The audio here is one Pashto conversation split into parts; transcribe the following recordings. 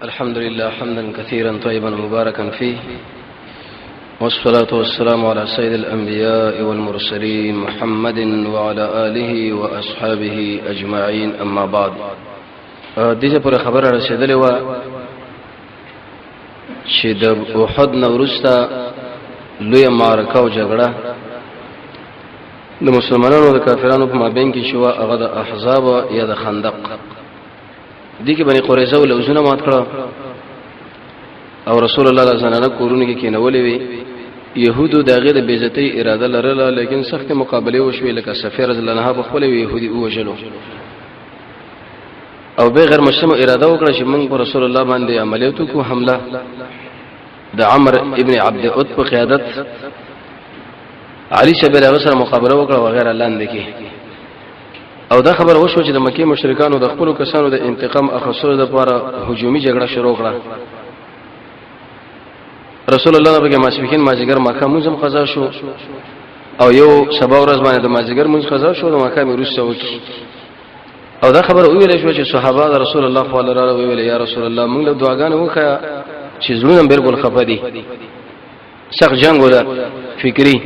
الحمد لله حمدا كثيرا طيبا مباركا فيه، والصلاة والسلام على سيد الأنبياء والمرسلين محمد وعلى آله وأصحابه أجمعين. أما بعد، دیجه پر خبر رسیدلې و چې د احد نورستا لوی معرکه او جګړه د مسلمانانو د کافرانو په مابین کې شو، هغه د احزاب یا د خندق. دي کې بني قریظه ولوزونه مات کړه او رسول الله صلی الله علیه وسلم کورونه کې کېنولې وي. يهودو داغه د بیزتی اراده لرله، لیکن سخت مقابله وشوي، لکه سفیر رضی الله عنه په خپل يهودي وژلو او به غیر مسلم اراده وکړه چې موږ پر رسول الله باندې عملیاتو کو حمله. د عمر ابن عبد عد په قیادت علي شبیر هغه سره مقابله وکړه وغیرہ لاندې کې. او دا خبر وشو چې د مکه مشرکانو د خپل کسانو د انتقام اخیستلو لپاره هجومي جګړه شروع کړه. رسول الله هغه ماسپخین ماجګر مکه منځم قضا شو او یو سبا ورځ باندې د ماجګر منځ قضا شو، د مکه روسه وکي. او دا خبر ویل شو چې صحابه د رسول الله صلی الله علیه وسلم ویل یا رسول الله موږ له دعاګانې وکړه چې زړونه بیرګل خفه دي، سخت جنگ ولا فکری.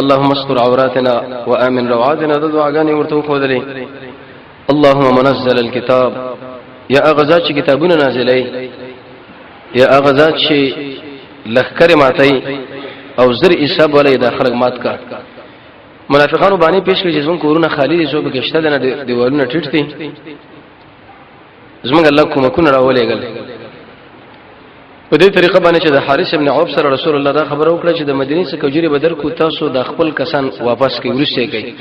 اللهم استر عوراتنا وامن روعاتنا، د دعاګانې ورته خودلې. اللهم منزل الكتاب، یا اغزاد چې کتابونه نازلې، یا اغزاد چې لخر ماتي او زر حساب ولې داخله مات کا. منافقانو باندې پیش کړي چې زمون کورونه خالی دي، سو به کېشته نه دیوالونه ټیټ دي. زمونږ الله کومکونه راولېګل. په دې طریقه باندې چې د حارث ابن عوف سره رسول الله دا خبره وکړه چې د مدینه څخه کجوري بدر کو تاسو د خپل کسان واپس کوي، ورسته کوي.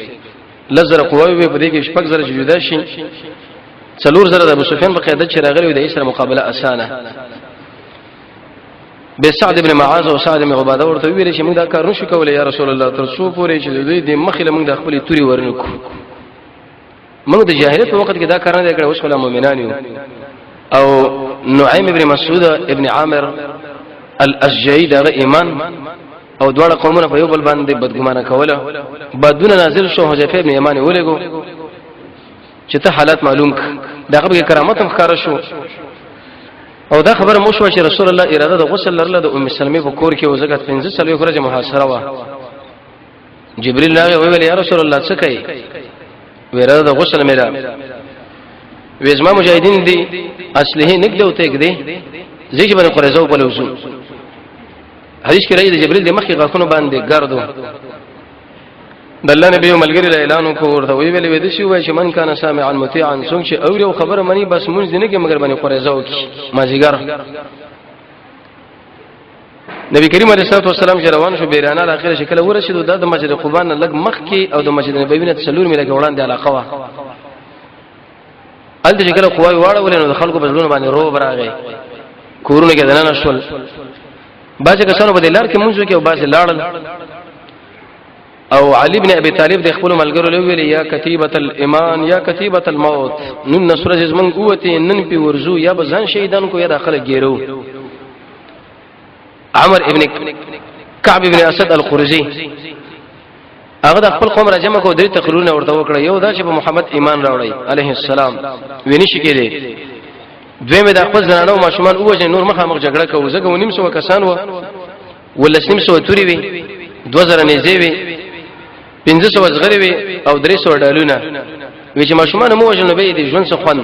لزر قوی په دې کې شپږ زره جدا شي، څلور زره د ابو سفیان په قیادت چې راغلي د اسره مقابله اسانه. به سعد ابن معاذ او سعد ابن عباده ورته ویل چې موږ دا کار نشو کولای یا رسول الله، تر څو پورې چې دوی د مخله موږ د خپل توري ورنکو. موږ د جاهلیت په وخت کې دا کار نه کړو، اوس خلا مؤمنان یو. او نعیم ابن مسعود ابن عامر الاشجعي دا ایمان او دواړه قومونه په یو بل باندې بدګمانه کوله. بعدونه نازل شو، حذیفه ابن یمان ولګو چې ته حالات معلوم دغه به کرامت ښکار شو. او دا خبر مو شو چې رسول الله اراده د غسل لرله د ام سلمې په کور کې وزګت 15 سال ورځ محاصره وا. جبريل راغی ویل یا رسول الله څه کوي؟ اراده د غسل مې را وېزما مجاهدین دي اصله نګدو ته کېدی زیږ باندې قریزو په لوسو. حدیث کې راځي د جبريل د مخې غاښونو باندې ګردو. د الله نبی ملګری اعلان وکړ ورته ویل وې د شی وای چې من کان سامعا مطیعا، څنګه چې اوري او خبره مني بس مونږ دې نه کې مگر باندې قریزو کې ماجیګر. نبی کریم علیه الصلاه والسلام چې روان شو بیرانه اخر شکل ورسېدو د مسجد قباء نه لګ مخ کې او د مسجد نبوي نه تسلور مې لګ وړاندې علاقه وا. الته چې کله قوای واړه ولې نو د خلکو بزلون باندې روب راغی، کورونه کې دنه نشول. باځه کسانو په دلار کې مونږ کې او باځه لاړل. او علي ابن ابي طالب د خپل ملګرو له ویل یا کتیبه الایمان یا کتیبه الموت، نن نصر زمن قوتي نن په ورزو یا بزن شهیدان کو یا داخله ګیرو. عمر ابن كعب ابن اسد القرزي هغه د خپل قوم راجمه کو درې تقریرونه ورته وکړه. یو دا چې په محمد ایمان راوړی عليه السلام ویني شي کېده. دویمه د خپل زنانو ماشومان اوجه نور مخامخ جګړه کوي، زګو نیم سو کسان و ولسنیم سو توري وي، 2000 نيزي وي، 1500 زغری وي او 300 ډالونه وی چې ماشومان مو وجه نو به دي ژوند څخه خوان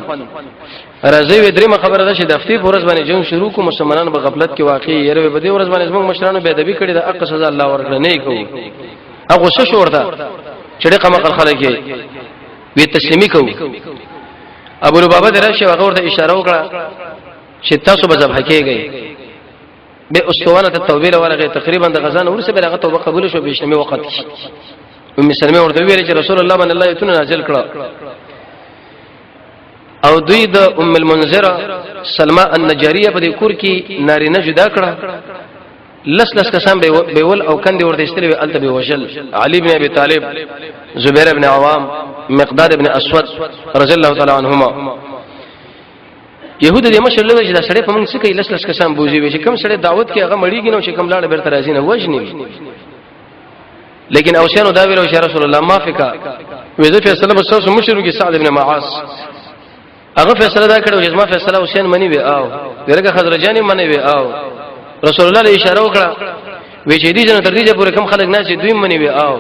راځي. وی درېمه خبره ده چې د هفتې په ورځ باندې جنگ شروع کو، مسلمانانو په غفلت کې واقع یې په دې ورځ باندې زموږ مشرانو به ادبي کړي د حق سزا الله ورکړي نه کوي. هغه څه شو ورته چې دغه مقر خلک وی تسلیمي کوي. ابو لبابه درشه هغه ورته اشاره وکړه چې تاسو به ذبح کېږئ. به استوانه التوبه ورغه تقریبا د غزان ورسه به هغه توبه قبول شو بشنمي وخت. ام سلمہ ورته ویل چې رسول الله باندې الله ایتونه نازل کړه. او دوی د ام المنذره سلمہ النجاریه په دې کور کې نارینه جدا کړه. لس کسان به ول او کندې ورته استلوي الته به وشل. علي بن ابي طالب، زبير بن عوام، مقداد بن اسود رضی الله تعالی عنهما. يهود دې مشر له چې دا سړی په موږ څخه لس کسان بوزي وي چې کوم سړی دعوت کې هغه مړیږي نو چې کوم لاړ بیرته راځي نه وژني. لیکن اوسانو دا ویلو چې رسول الله ما فکا وې ځکه فیصله بسوس مشر کې سعد بن معاص هغه فیصله دا کړو چې ما فیصله حسین منی وی او ورګه خزرجانی منی وی او رسول الله له اشاره وکړه وی چې دې جن تر دې پورې کم خلک نه چې دوی منی وی او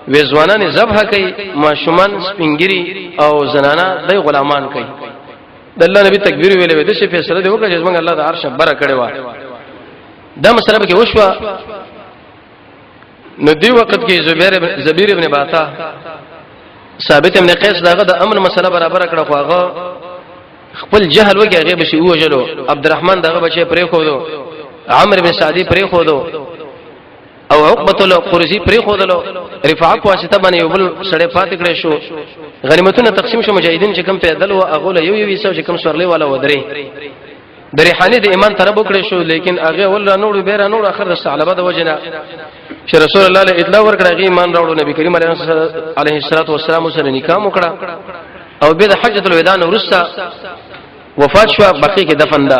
وی ځوانان ذبح کوي ماشومان سپینګری او زنانا د غلامان کوي د الله نبی تکبیر ویلې وې د څه فیصله دی وکړه چې موږ الله د عرش بره کړي و دا مسله به وشوه نو دی وخت کې زبیر ابن باتا ثابت ابن قیس داغه د امر مسله برابر کړه خو هغه خپل جهل وکي هغه بشي وجلو عبدالرحمن دغه بچي پرې خو دو عمرو بن سعدي پرې خو دو او عقبه القرزي پرې خو دلو رفاعه په واسطه باندې یو بل سړی پاتې کړی شو غنیمتونه تقسیم شو مجاهدین چې کم پیدل او اغول یو سو چې کم سورلې والا ودرې د ریحانه د ایمان طرف وکړی شو لیکن هغه ول نور به را نور اخر د ثعلبه د وجنه چې رسول الله له اطلاع ورکړه هغه ایمان راوړو نبی کریم علیه الصلاه والسلام سره نکاح وکړه او به د حجۃ الوداع ورسته وفات شو بقي کې دفن ده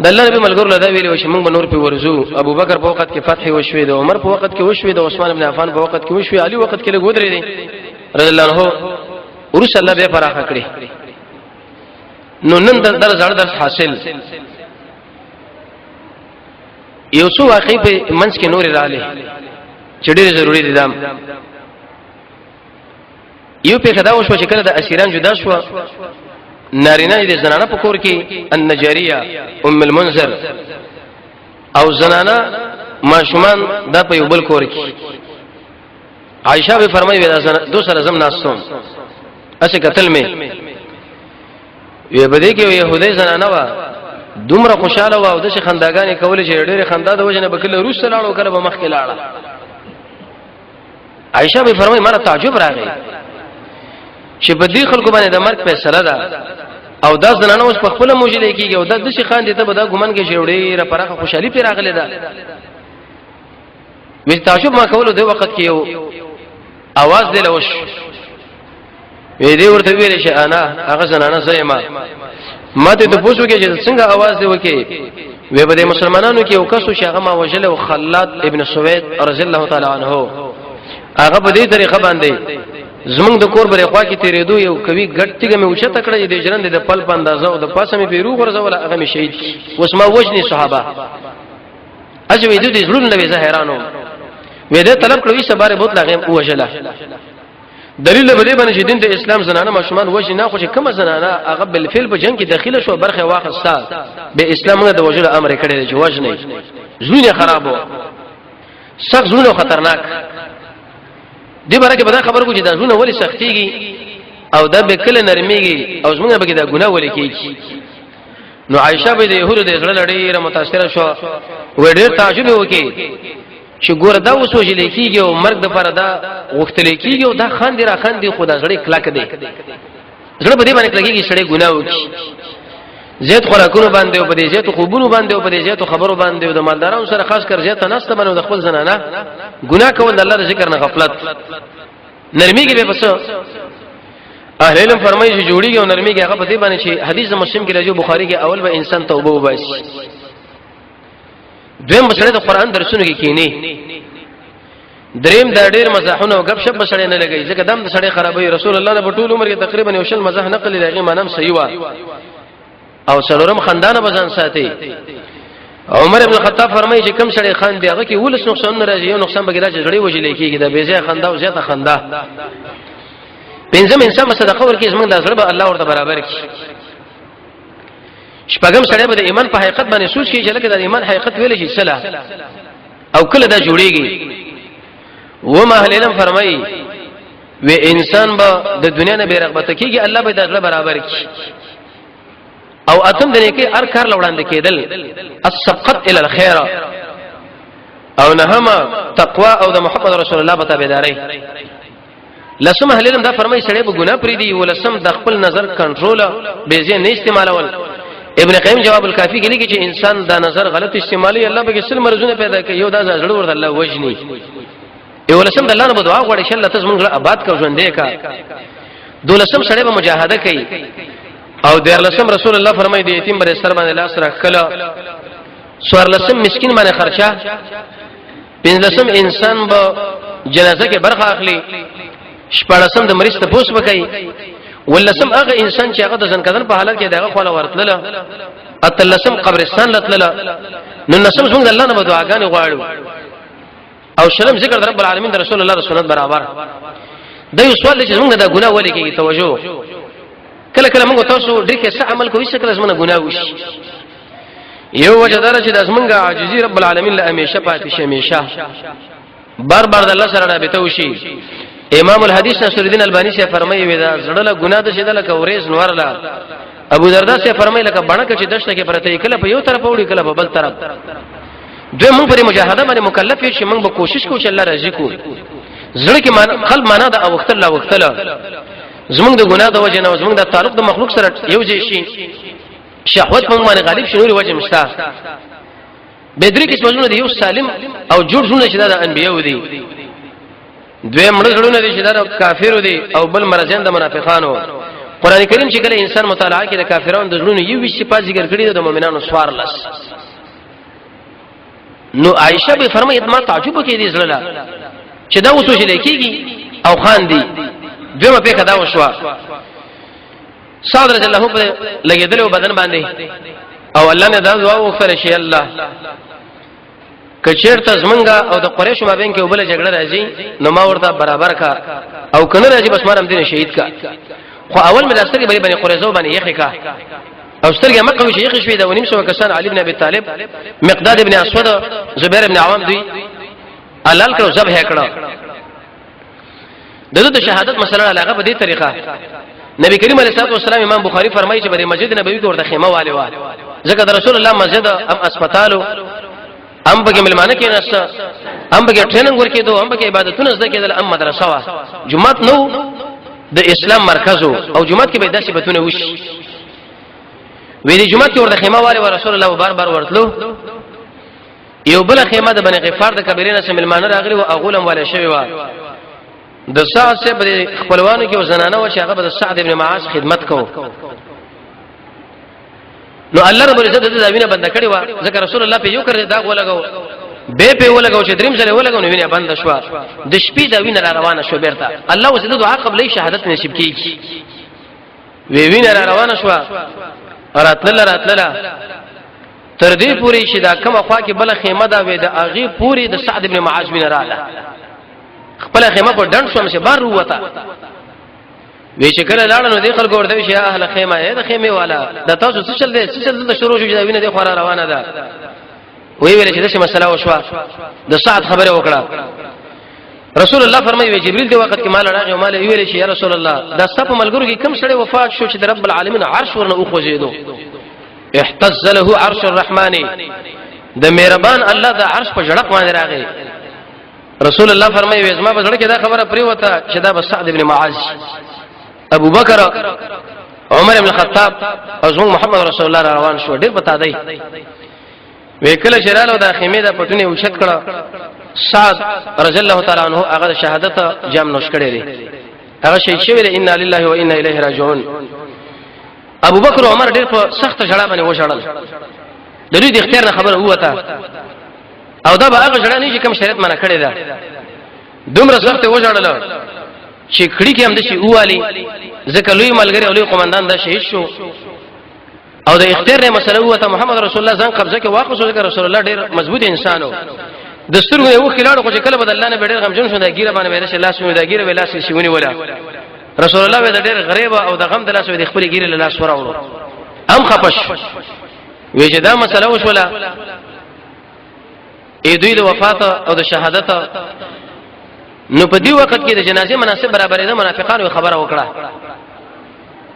د الله نبی ملګرو له دا ویلو چې موږ نور په ورزو ابو بکر په وخت کې فتح وشوي د عمر په وخت کې وشوي د عثمان ابن عفان په وخت کې وشوي علي وخت کې لګودري دي رضی الله عنه ورس الله به فراخ کړی نو نن در زړه درس حاصل یو څو واقعي په منځ کې نور رااله چې ډېر ضروری دي دام یو په خدا وشو چې کله د اسیران جدا شو نارینه دي زنانه په کور کې النجاریه ام المنذر او زنانه ماشومان د په یو بل کور کې عائشہ به فرمایي دا دو سره زم ناسوم اسه قتل می وی بده کې يهودي زنانه وا دومره خوشاله وا او د خنداګانې کول چې ډېر خندا د وجنه بکله روس لاړو کله به مخ کې لاړه عائشہ به فرمایي مره تعجب راغی چې په دې خلکو باندې د مرګ فیصله ده او دا زنانه اوس په خپل موجوده کیږي او د شي خان دي ته به دا ګمن کې جوړې را پرخه خوشحالي پیر راغله ده وی تعجب ما کولو د وخت کې یو आवाज دی لوش وی دې ورته ویل شي انا هغه زنانه زېما ماته ته پوښتنه کې چې څنګه आवाज دی وکي وی به مسلمانانو کې یو کسو شغه ما وجل او خلاد ابن سوید رضی الله تعالی عنہ هغه په دې طریقه باندې زمونږ د کور برې خوا کې تیرېدو یو کوي ګټیګه مې اوچته کړې د جرند د پل په اندازه او د پاسه مې پیرو ورزول هغه مې شهید اوس ما وجني صحابه اجوي د دې زړونو به زهرانو وې دې طلب کړو سباره بوت لاغم وجله دلیل به دې باندې چې دین د اسلام زنانه ماشومان وجه نه خو چې کوم زنانه هغه بل فعل په جنگ کې داخله شو برخه واخصه به اسلام د وجله امر کړی چې وجنه زړونه خرابو سخت زړونه خطرناک دې برکه به دا خبر کو چې دا زونه ولې سختيږي او دا به کله نرميږي او زمونږ به دا ګناه ولې کیږي نو عائشہ به د يهودو د زړه لړۍ متاثر شو و ډېر تعجب وکي چې ګور دا وسوځي لیکيږي او مرګ د پر دا وختل کیږي او دا خاندي را خاندي خدا زړه کلک دی زړه به دې باندې لګيږي سړی ګناه وکي زیات خوراکونو باندې او په دې زیات خوبونو باندې او په دې زیات خبرو باندې او د مالدارانو سره خاص کر زیات نسته باندې د خپل زنانه ګناه کول د الله د ذکر نه غفلت نرميږي به پس اهل علم فرمایي چې جوړیږي او نرميږي هغه په دې باندې چې حدیث مسلم کې راځي بخاری کې اول به انسان توبه وباسي دویم مسله د قران درسونه کې کینی دریم د ډېر مزاحونه او غب شپ بسړې نه لګي ځکه دم د سړې خرابوي رسول الله نه په ټول عمر کې تقریبا یو شل مزاح نقل لږه مانم صحیح وا او سلورم خندانه بزن ساتي عمر ابن الخطاب فرمایي چې کم سړی خان دی هغه کې ولس نقصان ناراضي یو نقصان بګی دا چې جوړي وجلې کېږي دا به ځای خندا او زیاته خندا پنځم انسان صدقه ورکړي زمونږ د سره به الله ورته برابر کړي شپږم سړی به د ایمان په حقیقت باندې سوچ کوي چې لکه د ایمان حقیقت ویل شي صلاح او کله دا جوړيږي و ما اهل علم فرمایي و انسان به د دنیا نه بیرغبت کیږي الله به د سره برابر کړي او اتم دنه کې هر کار لوړاندې کېدل السبقت الى الخير او نهما تقوا او د محمد رسول الله په تابعداري لسم اهل علم دا فرمایي سړی به ګناه پری دی ولسم د خپل نظر کنټرول به ځای نه استعمالول ابن قیم جواب الکافی کې لیکي چې انسان دا نظر غلط استعمالي الله به کسل مرزونه پیدا کوي یو دا زړه ورته الله وجني ولسم د الله نه دعا غواړي چې الله تاسو موږ آباد کو ژوندې کا دولسم سړی به مجاهده کوي او دیرلسم رسول الله فرمایي د یتیم بر سر باندې لاس راکړه سوارلسم مسكين باندې خرچه پنځلسم انسان به جنازه کې برخه اخلي شپږلسم د مریض ته پوس وکړي ولسم هغه انسان چې هغه د ځنکدن په حالت کې دغه خپل ورتله اتلسم قبرستان لتله نو نسم څنګه الله نه دعاګانې غواړو او شرم ذکر رب العالمین رسول الله سنت برابر دا یو سوال چې موږ دا ګناه ولې کېږي توجه کله کله موږ تاسو ډېر څه عمل کوي چې کله زمونه ګناه وشي یو وجه دا چې د زمونږه عاجزي رب العالمین له همیشه پاتې شي همیشه بار بار د الله سره رابطه وشي امام الحدیث نصر الدین البانی سے فرمایي ودا زړه ګناه د شیدل کورېز نورلا ابو درداء سے فرمایي لکه بڼکه چې دشته کې پرته کله په یو طرف وړي کله په بل طرف دوی موږ پر مجاهده باندې مکلف یو چې موږ به کوشش کوو چې الله راضي کو زړه کې خپل معنا د او وخت الله وخت زمونږ د ګناه د وجه نه زمونږ د تعلق د مخلوق سره یو ځای شي شهوت په باندې غالب شي نور وجه مشتا بدري کې څوونه دی یو سالم او جوړ ژوند چې د انبيو دي دوی مړ ژوند دي چې د کافرو دي او بل مرزان د منافقانو قران کریم چې کله انسان مطالعه کوي د کافرانو د ژوند یو وشي په ذکر کړی د مؤمنانو سوارلس نو عائشه به فرمایي ما تعجب کې دي زړه چې دا وسو چې لیکيږي او خان دي دوی په کدا وشوا صادره الله په لګیدل بدن باندې او الله نه دا دعا وکړه شي الله کچیرته زمنګا او د قریش مابین کې وبله جګړه راځي نو ما ورته برابر کا او کنه راځي بس مارم دین شهید کا خو اول مې داسترګې بني قریزو باندې یخې کا او سترګې مکه وی شیخ شوی دا ونیم سو کسان علي ابن ابي طالب مقداد ابن اسود زبير ابن عوام دوی علال کړو ذبح کړو دغه شهادت مسله علاقه په دې طریقه نبی کریم علیه الصلاه والسلام امام بخاری فرمایي چې په مسجد نبوي کې ورته خیمه والي و ځکه د رسول الله مسجد ام اسپیټالو ام بګه ملمانه کې نشته ام بګه ټریننګ ورکېدو ام بګه عبادتونه زده کېدل ام مدرسه وا جمعه نو د اسلام مرکز او جمعه کې به داسې بتونه وشي ویلي جمعه کې ورته خیمه والي و رسول الله بار بار ورتلو یو بل خیمه د بني غفار د کبیرینه سره ملمانه راغلي او اغولم والي شوی و د سعد سے په خپلوانو کې وزنانه و چې هغه د سعد ابن معاذ خدمت کو نو الله رب العزت د داوینه بند کړي و ځکه رسول الله په یو کړی دا ولګاو به په ولګاو چې دریم ځله ولګاو نو وینه بند شو د شپې دا وینه روانه شو بیرته الله وسد دعا قبلې شهادت نصیب کیږي وینه روانه شو راتله تر دې پوری چې دا کومه خوا کې بل خیمه دا وې د اغي پوری د سعد ابن معاذ بن رااله خپل خیمه په ډنډ شوم چې بار وته وی چې کله لاړ نو دې خلکو ورته چې اهل خیمه اې د خیمه والا د تاسو څه چل دې څه چل د شروع شو چې وینه دې خورا روانه ده وی ویل چې د مسله وشوه د سعد خبره وکړه رسول الله فرمایي جبريل دې وخت کې مال راغی او مال ویل چې یا رسول الله دا سپ ملګرو کې کم سړی وفات شو چې د رب العالمین عرش ورنه او خوځیدو احتز له عرش الرحمن د مهربان الله د عرش په جړق باندې راغی رسول الله فرمایي زما په ځړ کې دا خبره پری وته چې دا بس سعد ابن معاذ ابو بکر عمر ابن الخطاب او محمد رسول الله روان شو ډیر پتا دی وکله شرالو د خیمه د پټونه وشت کړه سعد رضی الله تعالی عنہ هغه شهادت جام نوش کړي دي هغه شهید شوی ان لله و انا الیه راجعون ابو بکر عمر ډیر په سخت جړه باندې وشړل د دې اختیار نه خبره وته او دا به هغه جړه نه چې کوم شریعت منع کړی دا دومره سخت وشړل چې کړي کې هم د شي اوالي ځکه لوی ملګری او لوی قومندان دا شهید شو او د اختیار نه مسله وته محمد رسول الله ځان قبضه کې واقع شو ځکه رسول الله ډیر مضبوط انسانو دستور یو خلاړو خو چې کله بدل نه ډیر غمجن شو دا ګیره باندې ورشه لاس مې دا ګیره ولاس شي ونی ولا رسول الله د ډیر غریب او د غم د لاس د خپل ګیره لاس وراوړو ام خپش وی چې دا مسله وشوله ای دوی د وفات او د شهادت نو په دی وخت کې د جنازې مناسب برابرې د منافقانو خبره وکړه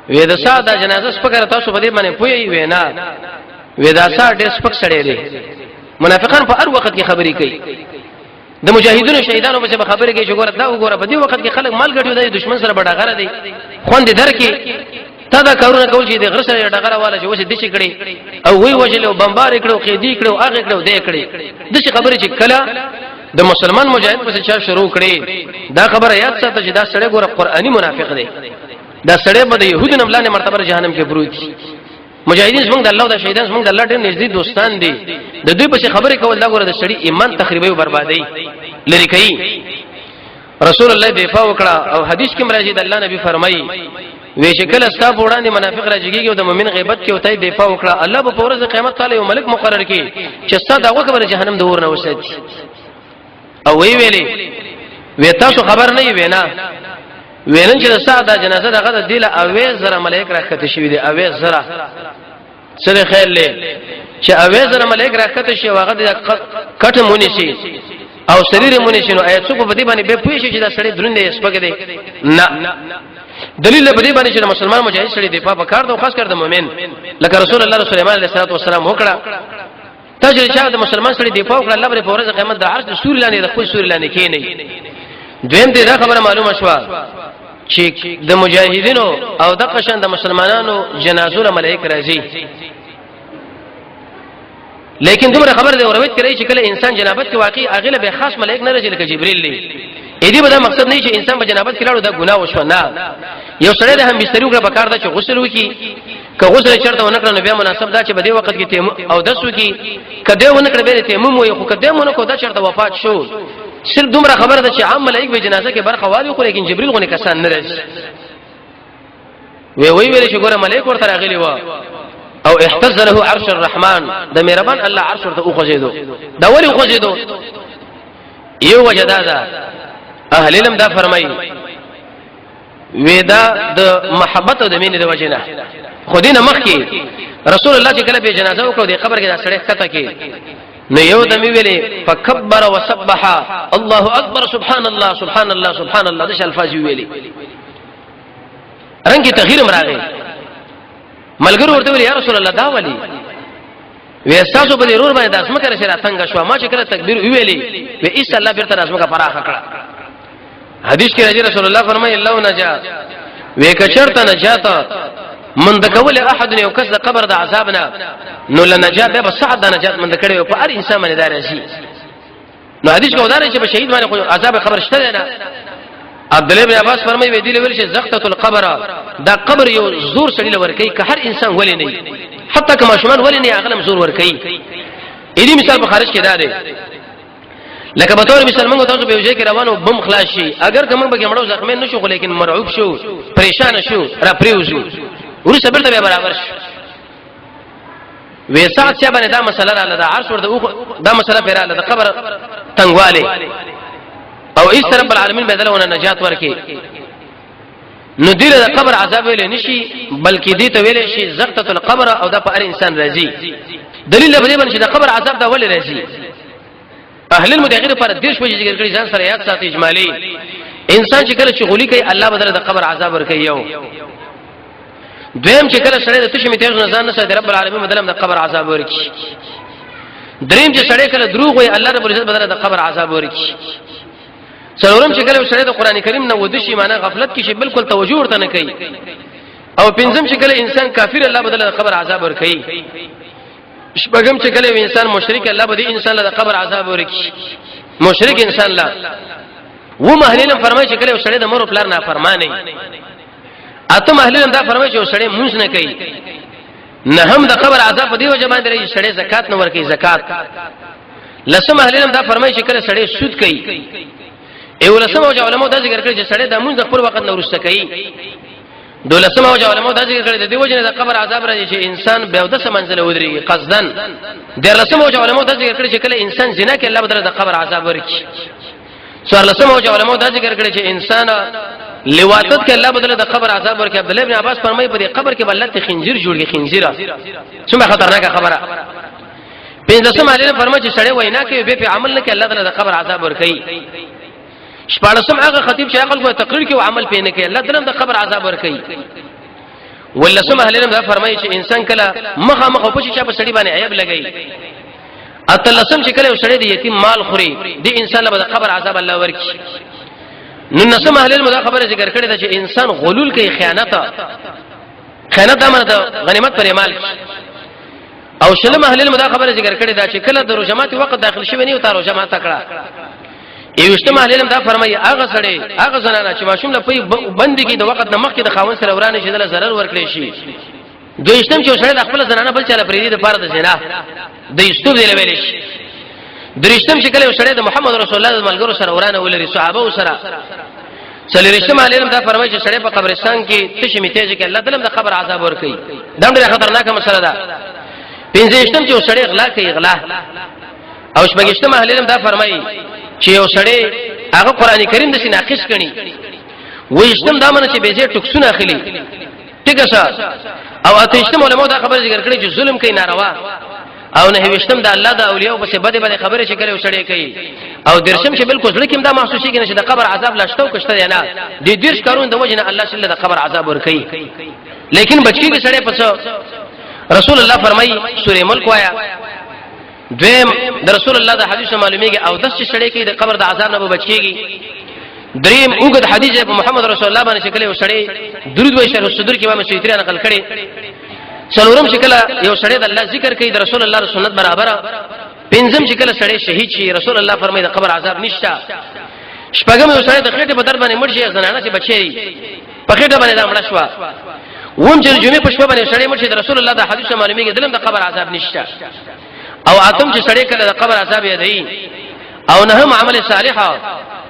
وې د ساده جنازه سپکره تاسو په دې باندې پوي وینا وې دا ساده سپک سړی دی منافقان په هر وخت کې خبرې کوي د مجاهدونو شهیدانو په خبرې کې چې ګوره دا وګوره په دې وخت کې خلک مال ګټي د دشمن سره بڑا غره دي خوند درکې تا دا کارونه کول چې د غر سره ډغره والا چې وسه دشي کړي او وی وجلو بمبار کړو قیدی کړو هغه کړو دې کړي دشي خبرې چې کله د مسلمان مجاهد په څیر شروع کړي دا خبره یاد ساته چې دا سړی ګوره قرآنی منافق دی دا سړی به د يهودو نه بلانه مرتبه جهنم کې پروت دي مجاهدین څنګه د الله د شهیدان څنګه د الله ډېر نږدې دوستان دي د دوی په خبره کول دا ګوره د سړی ایمان تخریبي او بربادي لری کوي رسول الله دفاع وکړه او حدیث کې مرাজি د الله نبی فرمایي وی شکل استا وړاندې منافق راځيږي او د مؤمن غیبت کې وتای دفاع وکړه الله په ورځ قیامت تعالی یو ملک مقرر کړي چې ستا دغه خبره جهنم د ور نه وساتي او وی ویلي وی تاسو خبر نه وینا وینن چې ساده جنازه دغه د دیله اوې زره ملائک راکته شوی دي اوې زره سره خیر لې چې اوې زره ملائک راکته شي واغه د کټ مونږ شي او شریر مونږ شي نو آیت څوک په دې باندې به پوي شي چې دا سړی درنده سپګ دی نه دلیل په دې باندې چې مسلمان مجاهد سړي دی په کار دا خاص کر د مؤمن لکه رسول الله سليمان عليه السلام وکړه تجربه چې د مسلمان سړي دی په وکړه الله پر ورځ قیامت د عرش د سوري لاندې د خپل سوري لاندې کې نه دویم دې دا خبره معلومه شوه چې د مجاهدینو او د قشن د مسلمانانو جنازو ملائک راځي لیکن دومره خبر دی اوروي چې کله انسان جنابت کې واقعي اغله به خاص ملائک نه راځي لکه جبريل دی اې دې به دا مقصد نه چې انسان په جنابت کې لاړو دا ګناه وشو نه یو سړی د هم بستر وکړه په کار دا چې غسل وکي که غسل چرته ونکړه نو بیا مناسب دا چې په دې وخت کې تیمم او دس وکي کده ونکړه به تیمم وي خو کده ونکړه دا چرته وفات شو صرف دومره خبره ده چې عام ملائک به جنازه کې برخه والي خو لیکن جبريل غو نه کسان نه راځي وی ویل چې ګوره ملائک ورته راغلي و او احتز له عرش الرحمن د مهربان الله عرش ورته اوخذیدو دا ولی اوخذیدو یو وجدا ده اهل علم دا فرمایي ودا د محبت او د مینې د وجنه خودینه مخ کې رسول الله چې کله به جنازه وکړو د قبر کې دا سړی کته کې نو یو د می ویلې فکبر وسبح الله اکبر سبحان الله سبحان الله سبحان الله د الفاظ ویلې رنګ تغییر مراغه ملګرو ورته ویل یا رسول الله دا ولی وېستاسو په ضرور باندې داسمه کړی سره څنګه شو ما چې کله تکبیر ویلې و ایس الله بیرته داسمه کا فراخ کړه حدیث کې راځي رسول الله فرمایي الله نجات وکچرته نجات من دکول احد یو کس د قبر د عذابنا نو لنجات به صعد د نجات من دکړي په هر انسان باندې دار شي نو حدیث کو دار چې په شهید باندې عذاب خبر شته نه عبد الله بن عباس فرمایي وی دی لور شي زغته القبر دا قبر یو زور سړي لور کوي که هر انسان ولې نه حتی کما شمن ولې نه اغلم زور ور کوي اې دې مثال په خارج کې دا دی لکه به تور مثال موږ تاسو به وجه کې روانو بم خلاص شي اگر کوم به مړو زخمین نشو خو لیکن مرعوب شو پریشان شو را پریوزو ورسره برته به برابر شو وېسات چې باندې دا مسله رااله دا عرش ورته دا مسله پیراله د قبر تنگواله او ایست رب العالمین بدل ونه نجات ورکي نو دیره د قبر عذاب ویل نشي بلکې دې ته ویل شي زغته القبر او د پر انسان راځي دلیل به باندې د قبر عذاب دا ولې راځي اهل المدغیر پر دیش وجه ذکر کړي ځان سره یاد ساتي اجمالی انسان چې کله شغولي کوي الله بدل د قبر عذاب ورکي یو دویم چې کله سړی د تشمی تیز نه ځان نه سره رب العالمین بدل د قبر عذاب ورکي دریم چې سړی کله دروغ وي الله رب العزت بدل د قبر عذاب ورکي څلورم چې کله سړی د قران کریم نه ودشي معنی غفلت کې شي بالکل توجه ورته نه کوي او پنځم چې کله انسان کافر الله بدل د قبر عذاب ورکي شپږم چې کله انسان مشرک الله به انسان له قبر عذاب ورکي مشرک انسان لا و مهلینم فرمایي چې کله سړی د مور پلار نه فرمانه اته مهلینم دا فرمایي چې سړی مونږ نه کوي نه هم د قبر عذاب په دی وجه باندې لري سړی زکات نه ورکي زکات لسم مهلینم دا فرمایي چې کله سړی سود کوي ایو لسم او علماء دا ذکر کړي چې سړی د مونږ خپل وخت نه ورسته کوي دولسم او علماء دا ذکر کړي د دی وجه نه د قبر عذاب راځي چې انسان به د سم منزل ودرېږي قصدن درلسم او علماء دا ذکر کړي چې کله انسان زنا کوي الله بدل د قبر عذاب ورکي څوارلسم او علماء دا ذکر کړي چې انسان لواطت کې الله بدل د قبر عذاب ورکي عبد الله بن عباس فرمایي په قبر کې بلته خنزیر جوړږي خنزیره څومره خطرناکه خبره پنځلسم علي فرمایي چې سړی وینا کوي به عمل نه کوي الله تعالی د قبر عذاب ورکي شپارسم هغه خطیب چې عقل کو تقریر کوي او عمل پې نه کوي الله تعالی د قبر عذاب ورکي ولسم اهل علم دا فرمایي چې انسان کله مخه مخه په چې په سړي باندې عیب لګي اتلسم چې کله سړی د یتیم مال خوري د انسان له قبر عذاب الله ورکي نو نسم اهل علم دا خبره ذکر کړې ده چې انسان غلول کوي خیانت امانت غنیمت پر مال او شلم اهل علم دا خبره ذکر کړې ده چې کله د روجمات وخت داخل شوی نه او تر روجمات تکړه ایوشتم اهل علم دا فرمایي هغه سړی هغه زنانه چې ماشوم له پي بندګي د وخت د مخکې د خاوند سره ورانه شي د zarar ورکړي شي دویشتم چې سړی د خپل زنانه بل چاله پریدي د پاره د زنا د یستوب دی لوي شي درشتم چې کله سړی د محمد رسول الله د ملګرو سره ورانه ولري صحابه سره څلورشتم عالم دا فرمایي چې سړی په قبرستان کې تشه میته چې الله تعالی د قبر عذاب ورکړي دا ډېره خطرناکه مسله ده پنځشتم چې سړی غلا کوي غلا او شپږشتم عالم دا فرمایي چې یو سړی هغه قران کریم د سیناقش کړي وېشتم دا منه چې به زه ټکسونه اخلي ټیک شه او اتهشتم علماء دا خبر ذکر کړي چې ظلم کوي ناروا او نه وشتم د الله د اولیاء په بده بده خبره چې کوي وسړی کوي او درشم چې بالکل ځل کې دا محسوسي کې نشه د قبر عذاب لاشتو کشته نه د دیرش کارون د وجنه الله شله د قبر عذاب ور کوي لیکن بچی کې سړی پڅ رسول الله فرمایي سوره ملک وایا دویم د رسول الله د حدیث معلومیږي او د سړی کې د قبر د عذاب نه بچيږي دریم وګد حدیث په محمد رسول الله باندې شکل وسړی درود وای شرح صدور کې امام سیوطی نقل کړي څلورم شکل یو سړی د الله ذکر کوي د رسول الله سنت برابر پنځم شکل سړی شهید شي رسول الله فرمایي د قبر عذاب نشته شپږم یو سړی د خېټه په در باندې مړ شي زنانه چې بچي په خېټه باندې دا مړ شو ووم چې جمعه په شپه باندې سړی مړ شي د رسول الله د حدیث معلومیږي دلم د قبر عذاب نشته او اتم چې سړی کله د قبر عذاب یادای او نه عمل صالح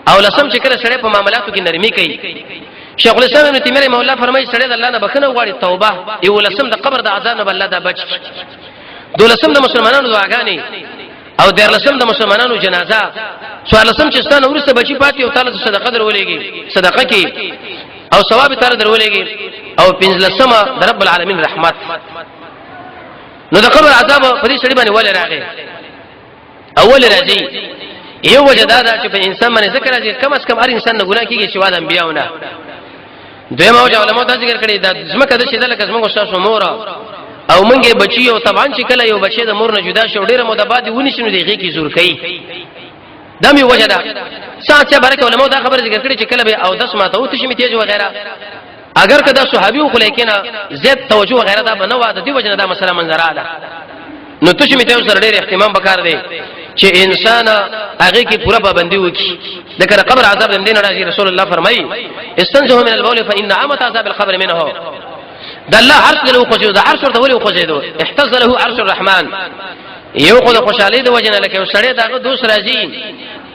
او لسم چې کله سړی په معاملاتو کې نرمي کوي شیخ الاسلام ابن تیمیه رحمه الله فرمایي سړی د الله نه بخنه غواړي توبه یو لسم د قبر د عذاب نه الله دا بچ دولسم د مسلمانانو دعاګانې او دیرلسم د مسلمانانو جنازه څوارلسم چې ستانه ورسته بچی پاتې او تعالی صدقه درولېږي صدقه کې او ثواب تعالی درولېږي او پنځلسم د رب العالمین رحمت نو د قبر عذاب په دې سړي باندې ولې راغی اول راځي یو وجه دا چې په انسان باندې ذکر راځي کم از کم هر انسان نه ګناه کیږي چې واد انبیاونه دویم او علماء دا ذکر کړي دا زمکه د شیدل کس موږ شاسو مور او موږ بچي او طبعا چې کله یو بچي د مور نه جدا شو ډیره مده بعد ونی شنو دیږي کی زور کوي دا می وجه دا ساعت برکه علماء دا خبر ذکر کړي چې کله به او 10 ماته او تشمی تیز وغیرہ اگر کدا صحابي خو لیکن زیات توجه وغیرہ دا بنو د دې وجه دا مسله منظره ده نو تشمی تیز سره ډیر اهتمام وکړ دی چې انسان هغه کې پوره پابندي وکړي ذکر قبر عذاب د دین راځي رسول الله فرمایي استنزه من البول فان عامه عذاب القبر منه د الله عرش له خوځو د عرش ورته ولي خوځیدو احتز له عرش الرحمن یو خو د خوشالۍ د وجنه لکه سړی دغه دوس راځي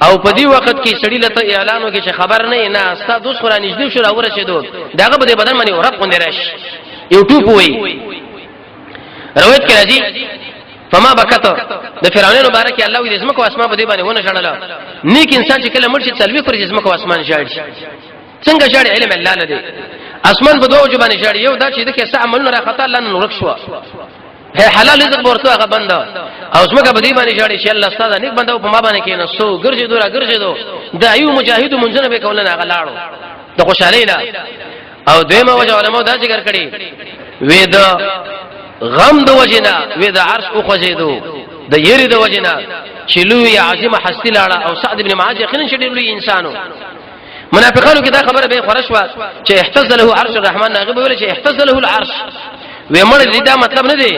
او په دې وخت کې سړی لته اعلان وکړي چې خبر نه ستا دوس قران نږدې شو را ورسېدو دغه په بدن باندې ورق غونډه راشي یو ټوپ وي روایت کې راځي فما بکته د فرعون مبارک الله دې زمکو اسمان په دې باندې ونه شړل نیک انسان چې کله مرشد تلوي پر زمکو اسمان شاړي څنګه شاړي علم الله لدی اسمان په دوه جبانه شاړي یو دا چې دغه عملونه را خطا الله نور شو هي حلال رزق ورته هغه بنده او زمکه په دې باندې شاړي چې الله استاد نیک بنده په ما باندې کې نسو ګرځېدو د ایو مجاهد منځنه به کولنه هغه لاړو د خوشالۍ نه او دیمه وجه علماء دا ذکر کړي وې دا غم د وجنا وې د عرش او خوځیدو د یری د وجنا چې لوی عظیم حستی لاړه او سعد ابن معاذ یقینا چې لوی انسانو منافقانو کې دا خبره به خورشوا چې احتز له عرش الرحمن هغه ویل چې احتز له العرش وې مړ دې دا مطلب نه دی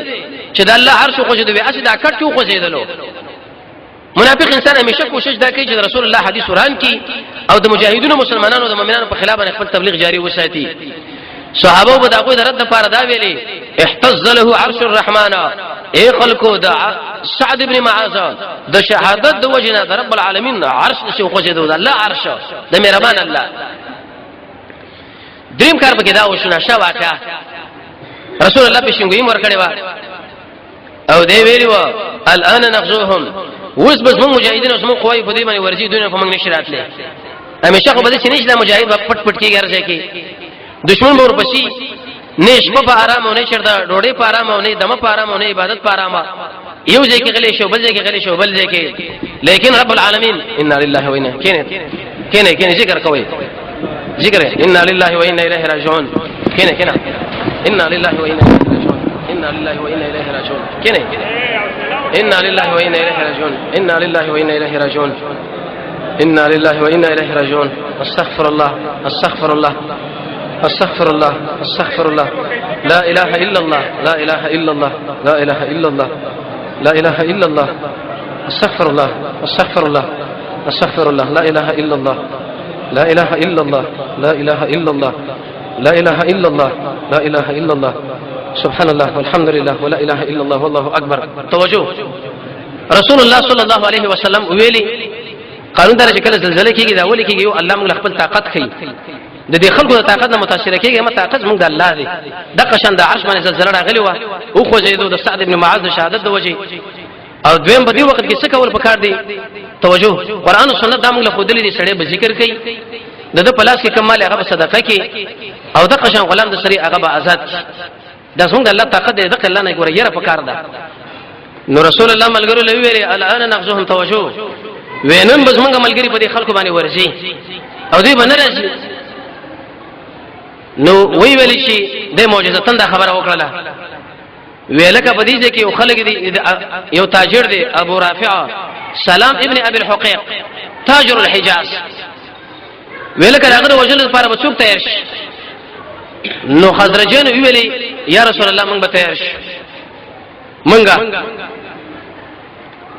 چې د الله عرش خوځیدو وې اصل دا کټ کو خوځیدلو منافق انسان همیشه کوشش دا کوي چې رسول الله حدیث قرآن کې او د مجاهدونو مسلمانانو د مؤمنانو په خلاف خپل تبلیغ جاری وساتي صحابه په دغه درد لپاره دا ویلي احتز له عرش الرحمن اي خلقو دا سعد ابن معاذ د شهادت د وجنه د رب العالمین عرش نشو خوځیدو د الله عرش د مهربان الله دریم کار به دا وشنه شواکه رسول الله بشنګوي ورکړی و او دی ویلی و الان نغزوهم وس بس موږ مجاهدین اوس موږ قوی په دې باندې ورځي دنیا په موږ نشراتله همیشه خو به چې نشته مجاهد پټ پټ کې ګرځي کې دشمن مور پسی نش په آرام او نه چردا ډوډۍ په آرام او نه دمه په آرام او نه عبادت په آرام یو ځای کې غلې شو بل ځای کې غلې شو بل ځای کې لیکن رب العالمین ان لله و انا کینه ذکر کوي ذکر ان لله و انا الیه راجعون کینه ان لله و انا الیه راجعون ان لله و انا الیه راجعون کینه ان لله و انا الیه راجعون ان لله و انا الیه راجعون ان لله و انا الیه راجعون استغفر الله استغفر الله استغفر الله استغفر الله لا اله الا الله لا اله الا الله لا اله الا الله لا اله الا الله استغفر الله استغفر الله استغفر الله لا اله الا الله لا اله الا الله لا اله الا الله لا اله الا الله لا اله الا الله سبحان الله والحمد لله ولا اله الا الله والله اكبر توجه رسول الله صلى الله عليه وسلم ویلي قانون در شکل زلزلې کېږي دا ولي کېږي یو الله موږ خپل طاقت کوي د دې خلکو د طاقت نه متاثر کېږي ما طاقت موږ د الله دی د قشن د عرش باندې زلزلہ راغلی و او خو زیدو د سعد ابن معاذ شهادت د وجه او دویم په دې وخت کې څه کول پکار دی توجه قران او سنت دا موږ له خودلې دي سړی به ذکر کوي د پلاس کې کمال هغه صدقه کې او د قشن غلام د سری هغه به آزاد دا څنګه الله طاقت دې د الله نه ګوره یره پکار ده نو رسول الله ملګرو لوي ویلي الان نغزهم توجه وینم بس موږ ملګری په دې خلکو باندې ورځي او دې باندې راځي نو وی ویل شي د معجزتن دا خبره وکړه ویلکه په دې کې یو خلک دي یو تاجر دی ابو رافع سلام ابن ابي الحقيق تاجر الحجاز ویلکه هغه وجل لپاره بچوک تیار شي نو خزرجان ویلي یا رسول الله موږ به تیار شي منګه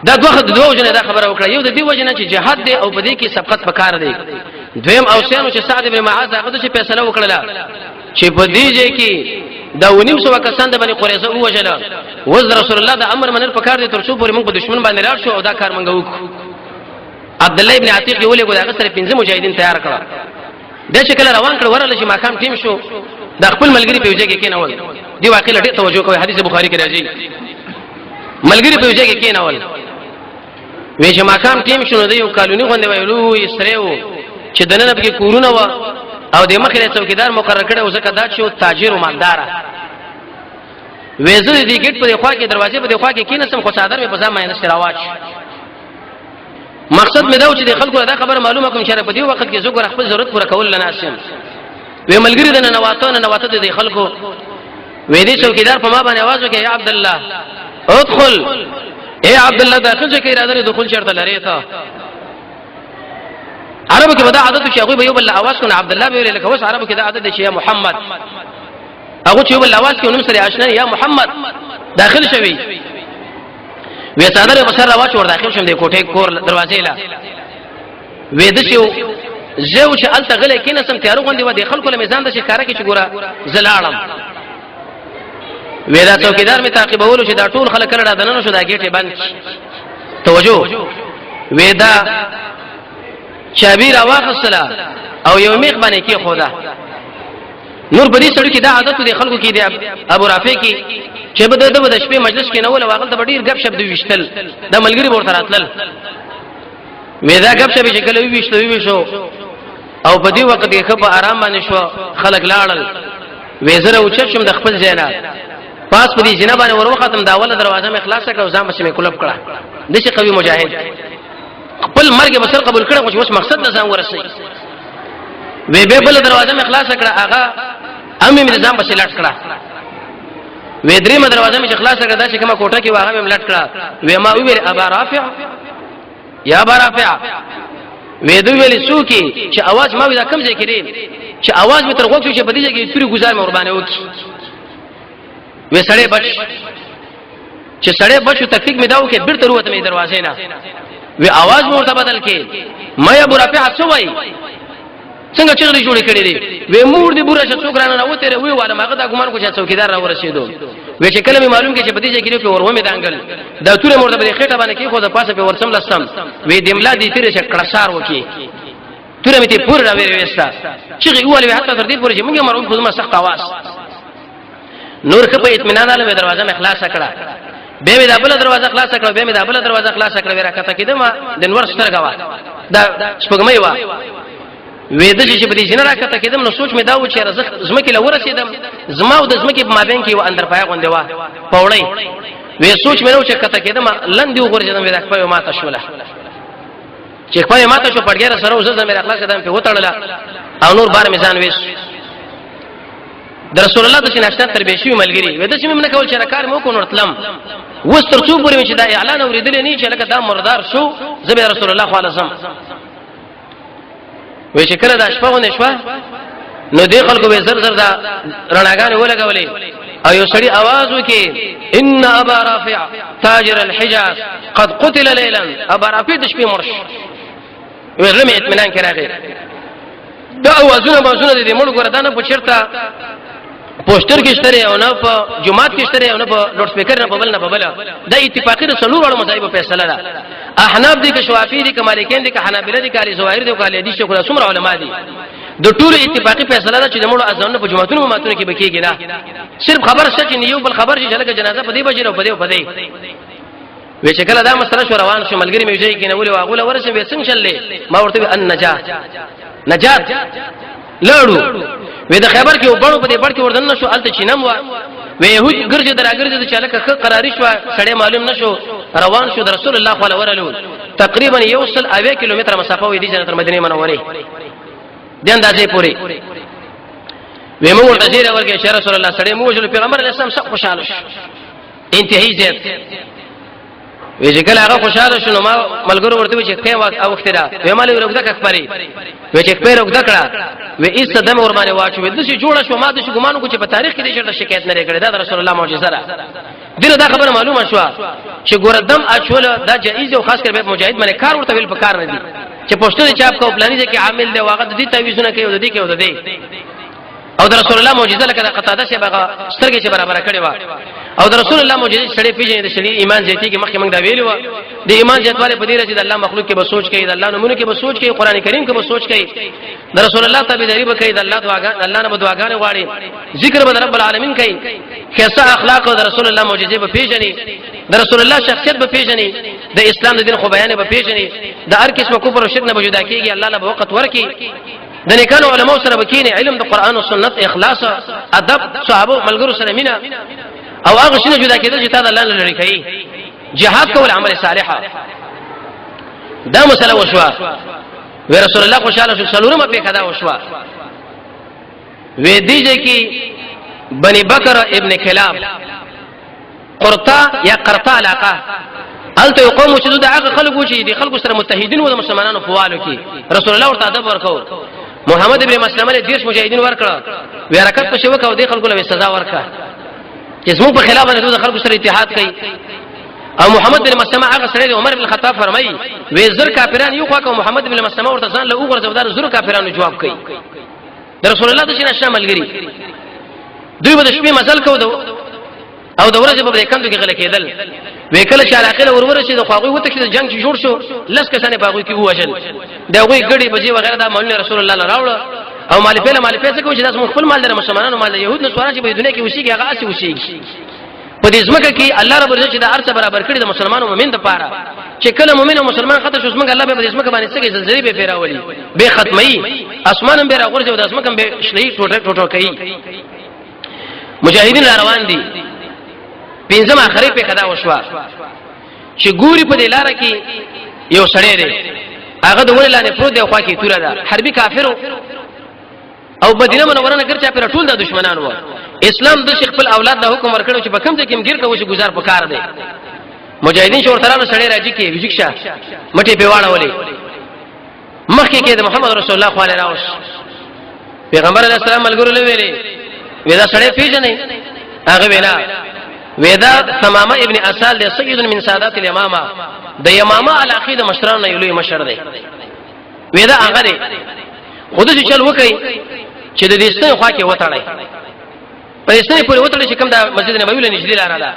دا دوه وجنه دا خبره وکړه یو د دې وجنه چې جهاد دی او په دې کې سبقت پکار دی دویم اوسانو چې سعد ابن معاذ هغه چې فیصله وکړه چې په دې ځای کې دا ونیم سو کسان د بني قریظه وجله وز رسول الله دا امر منل پکار دی تر څو پورې موږ په دشمن باندې راځو او دا کار موږ وکړو عبد الله ابن عتیق یولې کو دا سره 15 مجاهدین تیار کړه د شکل روان کړ ورل چې ماقام ټیم شو د خپل ملګری په وجه کې کېنول دی واقع لټه توجه کوي حدیث بخاری کې راځي ملګری په وجه کې کېنول وې چې ماقام ټیم شنو دی یو کالونی غونډه ویلو یسریو چې دنه په کورونه و او د مخې څوکیدار مقرر کړو ځکه دا چې تاجر او مالدار وېزه دې ګټ په خوا کې دروازه په خوا کې کینسم خو صادر په ځما نه شراواچ مقصد مې دا و چې د خلکو دا خبر معلومه کوم چې په دې وخت کې زګور خپل ضرورت پوره کول لناسم وې ملګری د نواته د خلکو وې دې څوکیدار په ما باندې आवाज وکړي یا عبد الله ادخل اے عبد الله داخل چې اراده لري دخول شرط لري ته عربو کې ودا عادت چې هغه به یو بل आवाज کنه عبد الله به لکه اوس عربو کې دا عادت چې یا محمد هغه چې یو بل आवाज کې نوم سره آشنا یا محمد داخل شوی وې صادره بسر راواچ ور داخل شوم د کوټې کور دروازې لا وې د شو زو چې ال تغله کې نسم تیارو غوندي و د خلکو له میزان د شکاره کې چې ګوره زلاړم وېدا څوکیدار می تعقیبولو چې دا ټول خلک کړه دننه شو دا گیټه بند توجه وېدا چابی را واخصله او یو میخ باندې کې خدا نور بدی سړی کې دا عادت دی خلکو کې دی ابو رافع کې چې بده د شپې مجلس کې نه ول واغل ته ډیر غب شپ دی وشتل دا ملګری ورته راتل وېدا غب شپ چې کله ویشو او په دې وخت کې خپ آرام باندې شو خلک لاړل وېزره او چې شم د خپل ځاینا پاس په دې جناب باندې ور ختم دا ول دروازه مې خلاص کړه او ځم چې مې کلب کړه دشي قوي مجاهد خپل مرګ مسر قبول کړه چې اوس مقصد نه ځان ورسې وې به بل دروازه مې خلاص کړه هغه امې مې ځم بس لټ کړه وې درې مې دروازه مې خلاص کړه دا چې کومه کوټه کې واغه مې لټ کړه وې ما ویل ابا رافع یا ابا رافع وې دوی ویل څوکي چې आवाज ما ودا کم ځای کړي چې आवाज مې تر غوښ چې په دې کې توري گزار مې قربانه وکي وې سړې بچ چې سړې بچ تکلیف مې داو کې بیرته وروته مې دروازې نه وی आवाज ورته بدل کې مې ابو رافع څه وای څنګه چې لري جوړې کړې دي وی مور دې بوره چې څوک رانه وته وی واده ماګه دا ګمان کو چې څوکیدار را ورسېدو وی چې کله مې معلوم کې چې بدی چې کې په ورو مې دانګل دا توره مرده په خېټه باندې کې خو د پاسه په ورسم لسم وی دملا دې تیرې چې کړسار وکي توره مې ته پور را وېستا چې ویول وی حتی تر دې پورې چې موږ مرو په زما سخت आवाज نور په اطمینان له دروازه مې خلاص کړه به مې د بل دروازه خلاص کړه به مې د بل دروازه خلاص کړه ورکته کېدم د نور سترګه وا دا سپګمې وا وېد چې په دې جن راکته کېدم نو سوچ مې دا و چې رزق زمکه لور رسیدم زما او د زمکه په مابین کې و اندر پای غونډه وا پوړې وې سوچ مې نو چې کته کېدم لندې وګورځم وې راکپې ما ته شوله چې پای ما ته شو پړګره سره وزه مې اخلاص کېدم په وټړله او نور بار میزان وېس د رسول الله د شناشته تربیشي ملګری وې د چې مې نه کول چې راکار مو کو نورتلم وس تر څو پورې چې دا اعلان اوریدل نه چې لکه دا مردار شو زبې رسول الله صلی الله علیه وسلم وې چې کله دا شپه ونه شو نو دې خلکو به زر زر دا رڼاګانې ولګولې او یو سړي आवाज وکي ان ابا رافع تاجر الحجاز قد قتل ليلا ابا رافع د شپې مرش وې رمې اطمینان کړه دا اوازونه دې مړ ګور دانه په چرته پوسټر کې شته او نه په جمعات کې شته او نه په لوډ سپیکر نه په بل نه په بل د اتفاقی رسول الله مذهب فیصله ده احناف دي که شوافی دي که مالکین دي که حنابلة دي که اهل ظواهر دي که اهل حدیث شو کله څومره علما دي د ټولو اتفاقی فیصله ده چې د مړو اذان په جمعتونو ماتونه کې بکیږي نه صرف خبر شته چې یو بل خبر چې لکه جنازه په دې بجې او په دې وی چې کله دا مسله شو روان شو ملګری مې ځای کې نه ولې واغوله ورسې به څنګه چللې ما ورته ان نجات لړو وې د خبر کې وبړو په دې بړ کې وردن شو الته چینم وا وې يهود ګرځي دراګرځي چې لکه قراری شو سړی معلوم نشو روان شو د رسول الله صلی الله علیه وسلم تقریبا یوصل 80 کیلومتر مسافه وې دي جنت مدینه منوره د اندازې پوری وې موږ ورته ځیر ورګه چې رسول الله سړی موږ له پیغمبر اسلام څخه خوشاله شو انتهایی زیات وی چې کله هغه خوشاله شونه ما ملګرو ورته چې په وخت او وخت را وی مالې ورګه کخبري وی چې په ورګه کړه وی ایست دم ور باندې واچو د شي جوړه شو ما د شي ګمانو کو چې په تاریخ کې دې شرط شکایت نه لري دا رسول الله معجزه را دغه دا خبره معلومه شو چې ګوردم اچول دا جایز او خاص کر به مجاهد باندې کار ورته ویل پکار نه دي چې پوسټر چاپ کو پلاني دي کې عامل دی واغد دي تعویذونه کوي د دې کې د دې او د رسول الله معجزه لکه قطاده شه بغا سترګې چې برابر کړي وا او د رسول الله معجزه سړي پیژنې د شری ایمان زیاتی کې مخکې موږ دا ویلو د ایمان زیاتواله په دې رسید الله مخلوق کې به سوچ کوي د الله نمونه کې به سوچ کوي قران کریم کې به سوچ کوي د رسول الله تابعداري به کوي د الله دعاګان الله نه دعاګانې غواړي ذکر به رب العالمین کوي خاصه اخلاق د رسول الله معجزه به پیژنې د رسول الله شخصیت به پیژنې د اسلام د دین خو بیان به پیژنې د هر قسم کفر او شرک نه بجدا کیږي الله له وخت ورکی د نیکانو علماء سره بکینه علم د قران او سنت اخلاص ادب صحابه ملګرو سره مینا او هغه شنو جدا کېدل چې تا د الله لري کوي jihad کول عمل صالحه دا مسله وشوا و رسول الله خوشاله شو څلورمه په کدا وشوا و دې کې بني بکر ابن کلاب قرطا یا قرطا علاقه الته قوم چې د هغه خلکو چې دي خلکو سره متحدین و د مسلمانانو فوالو کې رسول الله ورته ادب ورکاو محمد ابن مسلمه له دیش مجاهدین ورکړه و حرکت په شوکه او د خلکو له سزا ورکړه چې زموږ په خلاف باندې د خلکو سره اتحاد کوي او محمد بن مسلمه هغه سره عمر بن الخطاب فرمایي وې زر کافرانو یو خو محمد بن مسلمه ورته ځان له وګرځو دار زر کافرانو جواب کوي د رسول الله د شنه شاملګری دوی به د شپې مزل کوو او د ورځې په کندو کې غل کېدل وکله چې علاقه له ورور شي د خواغوي وته چې جنگ جوړ شو لس کسانه باغوي کې وژل دا غوي ګړي بجې وغیرہ دا مولوی رسول الله راوړ او مال په څه کوي چې تاسو خپل مال د مسلمانانو مال يهود نو سواره چې په دنیا کې وشيږي هغه اسی وشيږي په دې ځمکه کې الله رب عزت چې د ارث برابر کړی د مسلمانانو مومن د پاره چې کله مومن او مسلمان خطر شو څنګه الله به په دې ځمکه باندې څنګه زلزلې به پیراولي به ختمي اسمانم به راغورځي او د ځمکه به شلې ټوټه کوي مجاهدین روان دي پنځم اخري په کدا وشوا چې ګوري په دلاره کې یو سړی دی هغه د ولانه پروت دی خو کې توره ده حربي کافرو او مدینه منوره نه ګرځا پر ټول د دشمنانو و اسلام د شیخ خپل اولاد د حکم ورکړو چې په کوم ځای کې مګر کوي چې گزار پکار دی مجاهدین شورترانو سړی راځي کې وجښه مټي په واړه ولي مخکې کې د محمد رسول الله صلی الله علیه وسلم پیغمبر علیه السلام ملګرو له ویلي ودا سړی پیژنې هغه وینا ودا تمامه ابن اسال د سید من سادات الامامه د امامه الاخید مشران یو لوی مشر دی ودا هغه دی خود چې چل وکي چې د دې ستنه خوا کې وټړای په ستنه پورې وټړي چې کوم د مسجد نبوي له نږدې لاره ده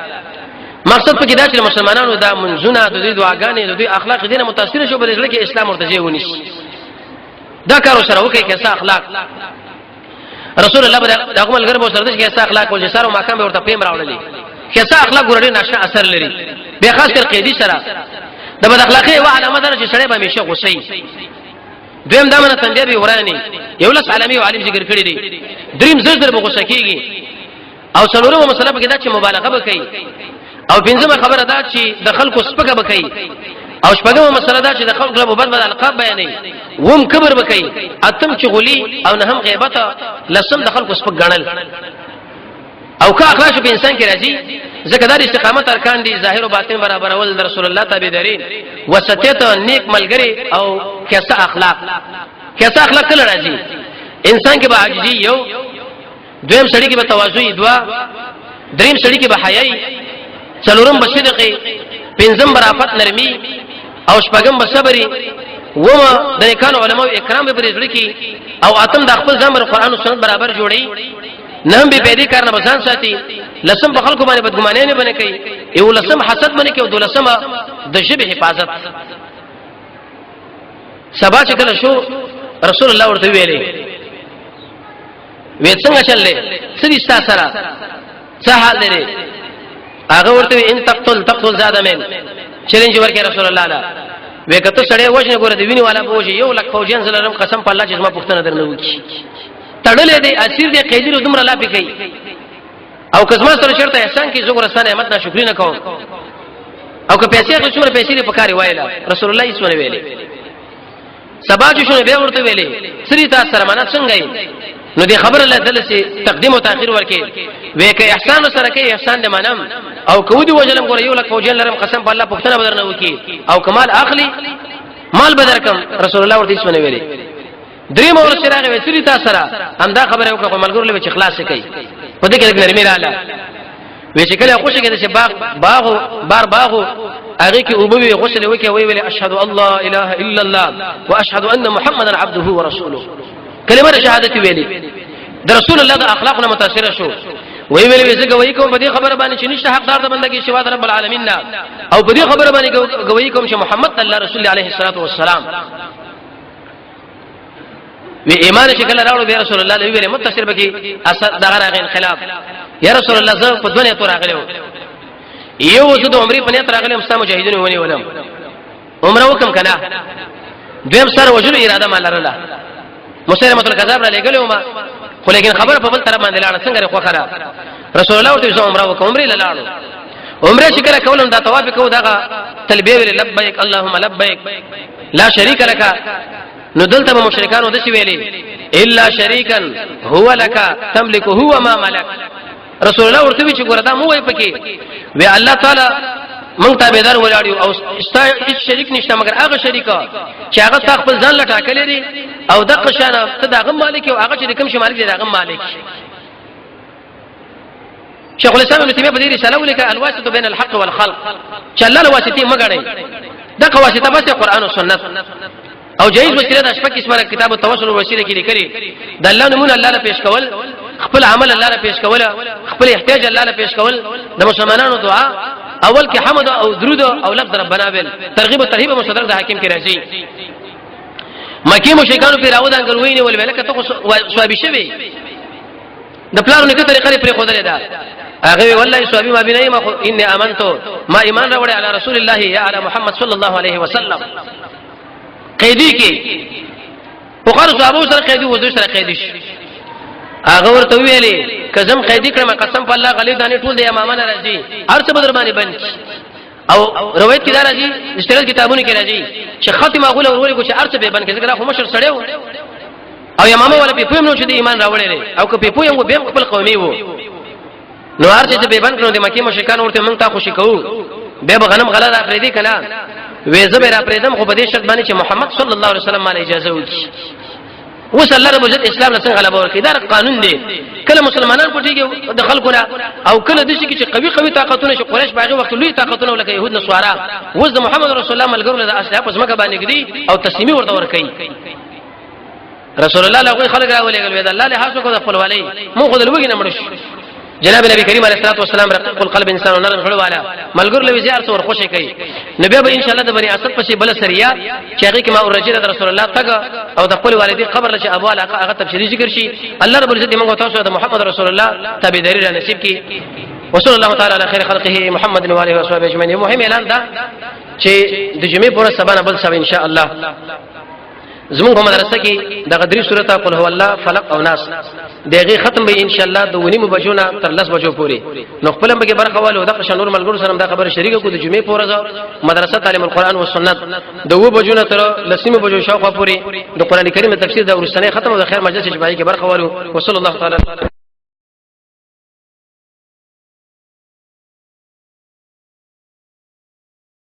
مقصد په کې دا چې مسلمانانو دا منځونه د دې دعاګانې د دې اخلاق دینه متاثر شو په دې کې اسلام ورته ونی دا کار سره وکي کیسه اخلاق رسول الله دغه ملګر به سره د کیسه اخلاق ول جسار او ماکان به ورته پیم راوړلې کیسه اخلاق ګورې نشه اثر لري به خاص کر قیدی سره د بد اخلاقی او علامه در چې سړی به همیشه غصې دویم دمنه تنجبی ورانی یو لس عالمي او عالم ذکر کړی دی دریم زړه به غصه کیږي او څلورمه مسله به دا چې مبالغه وکړي او پنځمه خبره دا چې د خلکو سپکه وکړي او شپږمه مسله دا چې د خلکو له بدل القاب بیانې ووم کبر وکړي اتم چغلی او نه هم غیبت لسم د خلکو سپک غنل او که اخلاص په انسان کې راځي زکدار استقامت ارکان دي ظاهر او باطن برابر اول د رسول الله تابعداري وسطیت نیک ملګری او کیسه اخلاق کله راځي انسان کې به عاجزي یو دویم سړی کې به تواضع دوا دریم سړی کې به حیاي څلورم به صدق پنځم برافت نرمي او شپږم به صبري وما د نیکانو علماء اکرام به پرې ځړي کې او اتم د خپل ځمر قرآن او سنت برابر جوړي نهم به پیدا کارنه بسان ساتي لسم په خلکو باندې بدګماني نه بنه کوي یو لسم حسد باندې کوي دولسم د ژبه حفاظت سبا چې کله شو رسول الله ورته ویلي وې څنګه چللې سړي سره څه حال دی هغه ورته ان تقتل زاد من چیلنج ورکړي رسول الله لا وې کته سړی وښنه ګوره دی ویني والا بوجي یو لک فوجین زلرم قسم په الله چې ما پښتنه درنه وکی تړلې دی اسیر دی قیدی له دومره لا پکې او کزما سره شرط احسان کی زګور استانه احمد نه شکر نه کوم او که پیسې خو څومره پیسې په کاری وایلا رسول الله یې سونه ویلي سبا چې شنو به ورته ویلي سری تاسو سره مانه څنګه نو دې خبر الله تعالی سي تقدیم او تاخير ورکي وې کې احسان سره کې احسان دې مانم او کودي وجلم ګور یو لک فوجین لرم قسم په الله پښتنه بدرنه وکي او کمال اخلي مال بدرکم رسول الله ورته سونه ویلي درې مور شراغه وې سری تاسو سره هم دا خبره وکړه په ملګرو له چې خلاص کوي په دې کې نرمي رااله وې چې کله خوشی کې چې باغ هغه کې اوبوي غسل وکي وی اشهد الله اله الا الله واشهد ان محمدا عبده ورسوله کلمه شهادت ویلي د رسول الله د اخلاقنا متاثر شو وی زګ وی کوم په دې خبره باندې چې نشته حقدار د بندګي سوا د رب العالمین نه او په دې خبره باندې گوي کوم چې محمد الله رسول الله عليه الصلاه والسلام وی ایمان شکل راوړو به رسول الله ویل متصل بکی اسد دغه راغی انقلاب یا رسول الله زه په دنیا تور راغلو یو زه د عمرې په نیت راغلم ستا مجاهدین ونی ولم عمره وکم کنه دویم سره وجلو اراده مال لرله مسلمه الکذاب را لګلو ما خو لیکن خبر په بل طرف باندې لاړ څنګه خو خره رسول الله ورته عمره وکم عمرې لاړو عمره چې کله کولم دا طواف کو دغه تلبیه ویل لبیک اللهم لبیک لا شریک لك نو دلته مشرکانو د څه ویلي الا شریکا هو لك تملك هو ما ملك رسول الله ورته چې ګوردا مو وای پکې وی الله تعالی مونږ تابعدار ولاړیو او هیڅ شریک نشته مگر هغه شریکا چې هغه خپل ځان لټاکلې دي او د قشانه ته دغه مالک او هغه چې کوم شي مالک دی دغه مالک شیخ الاسلام ابن تیمیه په دې رساله ولیکه الواسطه بین الحق والخلق چې الله له واسطه مګړي دغه واسطه بس قرآن او سنت او جایز وسیله د شپږ اسمه کتاب التوسل وسیله کې لیکلي د الله نمونه الله له پیش کول خپل عمل الله له پیش کول خپل احتیاج الله له پیش کول د مسلمانانو دعا اول کې حمد او درود او لفظ ربنا بل ترغیب او ترهیب مصدر د حاکم کې راځي مکی مشرکانو په راو د انګروینه ول ملکه ته سوابي شوی د پلانو کې طریقې پر خو درې ده هغه والله سوابي ما بنای ما ان امنتو ما ایمان راوړی علی رسول الله یا علی محمد صلی الله علیه وسلم قیدی کې بخاری صحابه سره قیدی وځو سره قیدی هغه ورته ویلي کزم قیدی کړم قسم په الله غلی دانی ټول د امامانه راځي هر څه بدر باندې بند او روایت کې دا راځي استقلال کتابونه کې راځي چې ختمه غول ورولې کو چې هر څه به بند کې څنګه خو مشر سړیو او امامه ولا په پویم نو چې د ایمان راوړل او که په پویم به خپل قومي وو نو هر څه به بند کړو د مکه مشرکان ورته مونږ ته خوشی کوو به غنم غلا را پرې دي کنه وې زبر را پرېدم خو په دې شرط باندې چې محمد صلی الله علیه وسلم باندې اجازه وکړي وصلی الله رب العزت اسلام له څنګه غلبه ورکړي دا قانون دی کله مسلمانان پټيږي د خلکو او کله د شي چې قوي طاقتونه چې قریش باغه وخت لوی طاقتونه ولکه يهود نصارا وز د محمد رسول الله ملګرو له اسلحه پس مکه باندې کړي او تسلیمي ورته ورکړي رسول الله له خلک راولې غل الله له حاسو کو د خپل والي مو خو د لوګي نه مړش جناب نبی کریم علیه الصلاه والسلام رقیق القلب انسان نرم خړو والا ملګر له زیار څور خوشی کوي نبی به ان شاء الله د بنی اسد پسې بل سریا چې هغه کما ورجره د رسول الله تګ او د خپل والدي قبر له ابو علاقه هغه تفصیلی ذکر شي الله رب العزت موږ تاسو د محمد رسول الله تابعداري را نصیب کی وصلی الله تعالی علی خیر خلقه محمد و علیه و صحبه اجمعین مهم اعلان دا چې د جمعې پر سبا نه بل سبا ان شاء الله زموږ په مدرسه کې د غدری سورته قل هو الله فلق او ناس دغه ختم به ان شاء الله د ونیمو بجو نه تر 10 بجو پورې نو خپل به برخه والو د قشنور ملګرو سره دا خبره شریکه کو د جمعې پورې مدرسه تعلیم القرآن و سنت د و بجو نه تر 10 بجو شاوخوا پورې د قران کریم تفسیر د ورسنه ختم او د خیر مجلس اجتماعي کې برخه والو وصلی الله تعالی